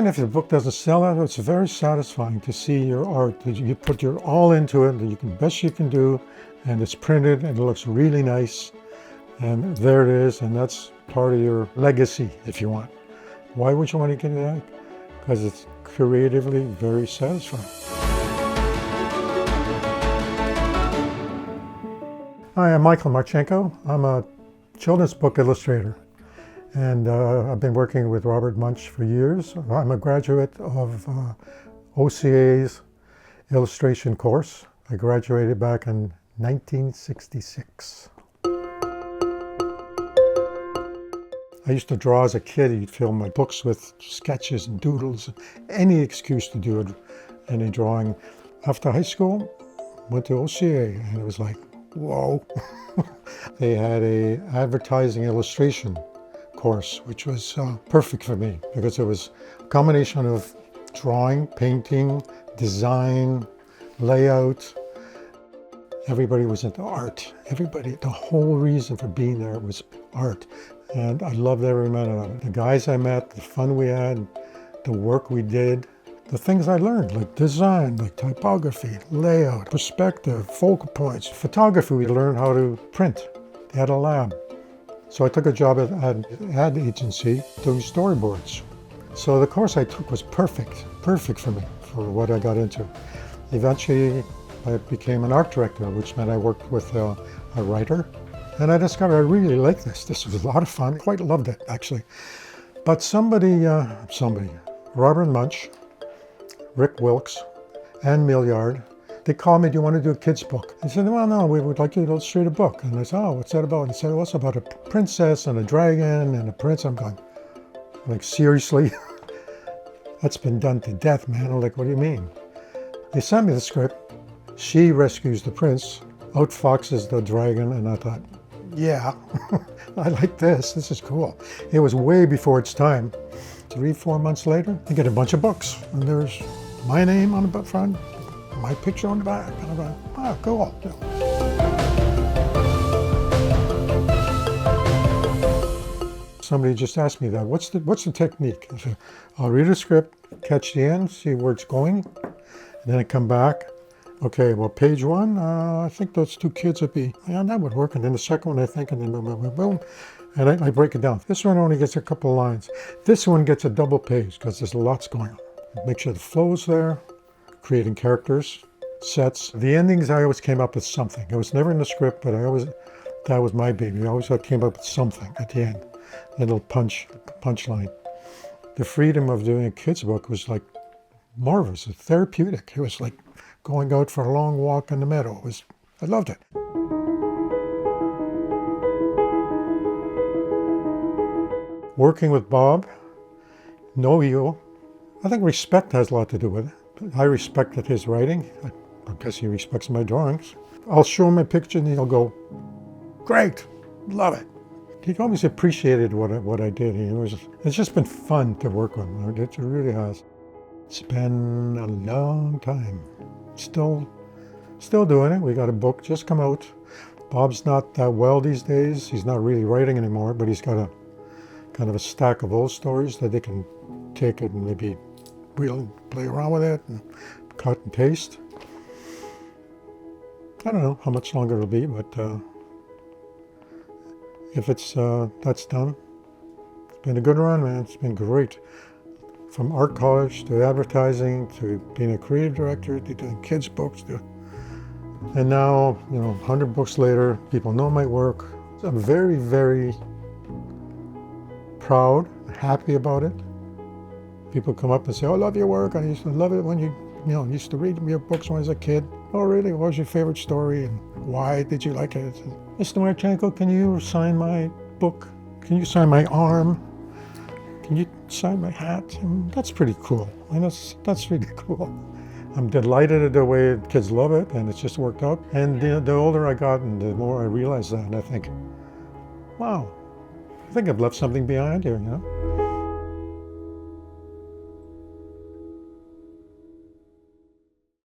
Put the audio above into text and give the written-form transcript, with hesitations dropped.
even if the book doesn't sell out, it's very satisfying to see your art, that you put your all into it, that you can best you can do, and it's printed and it looks really nice. And there it is, and that's part of your legacy, if you want. Why would you want to get that? Because it's creatively very satisfying. Hi, I'm Michael Martchenko. I'm a children's book illustrator, and I've been working with Robert Munsch for years. I'm a graduate of OCA's illustration course. I graduated back in 1966. I used to draw as a kid. He'd fill my books with sketches and doodles, any excuse to do any drawing. After high school, went to OCA, and it was like, whoa. They had a advertising illustration course, which was perfect for me because it was a combination of drawing, painting, design, layout. Everybody was into art. Everybody, the whole reason for being there was art. And I loved every minute of it. The guys I met, the fun we had, the work we did, the things I learned, like design, like typography, layout, perspective, focal points. Photography, we learned how to print. They had a lab. So I took a job at an ad agency doing storyboards. So the course I took was perfect for me, for what I got into. Eventually, I became an art director, which meant I worked with a writer. And I discovered I really liked this. This was a lot of fun. Quite loved it, actually. But somebody, Robert Munsch, Rick Wilkes, and Milliard, they called me, do you want to do a kid's book? I said, well, no, we would like you to illustrate a book. And I said, oh, what's that about? And they said, well, it's about a princess and a dragon and a prince. I'm going, like, seriously? That's been done to death, man. I'm like, what do you mean? They sent me the script. She rescues the prince, outfoxes the dragon, and I thought, yeah, I like this. This is cool. It was way before its time. 3-4 months later, I get a bunch of books, and there's my name on the front, my picture on the back, and I'm going, ah, cool. Somebody just asked me that. What's the technique? I said, I'll read a script, catch the end, see where it's going, and then I come back. Okay, well, page one, I think those two kids would be, yeah, that would work. And then the second one, I think, and then boom, boom, boom, boom. And I break it down. This one only gets a couple of lines. This one gets a double page because there's lots going on. Make sure the flow's there, creating characters, sets. The endings, I always came up with something. It was never in the script, but that was my baby. I always came up with something at the end, a little punchline. The freedom of doing a kid's book was like marvelous, therapeutic. It was like going out for a long walk in the meadow. I loved it. Working with Bob, no ego. I think respect has a lot to do with it. I respected his writing. I guess he respects my drawings. I'll show him a picture and he'll go, great, love it. He always appreciated what I did. It's just been fun to work on. It really has. It's been a long time. Still doing it. We got a book just come out. Bob's not that well these days. He's not really writing anymore, but he's got a kind of a stack of old stories that they can take it and maybe play around with it and cut and paste. I don't know how much longer it'll be, but if that's done, it's been a good run, man. It's been great. From art college to advertising to being a creative director to doing kids' books. And now, 100 books later, people know my work. I'm very, very proud, happy about it. People come up and say, oh, I love your work. I used to love it when you used to read your books when I was a kid. Oh, really? What was your favorite story and why did you like it? Mr. Martchenko, can you sign my book? Can you sign my arm? Can you sign my hat? And that's pretty cool. And that's really cool. I'm delighted at the way kids love it, and it's just worked out. And the older I got, and the more I realized that, and I think, wow, I think I've left something behind here,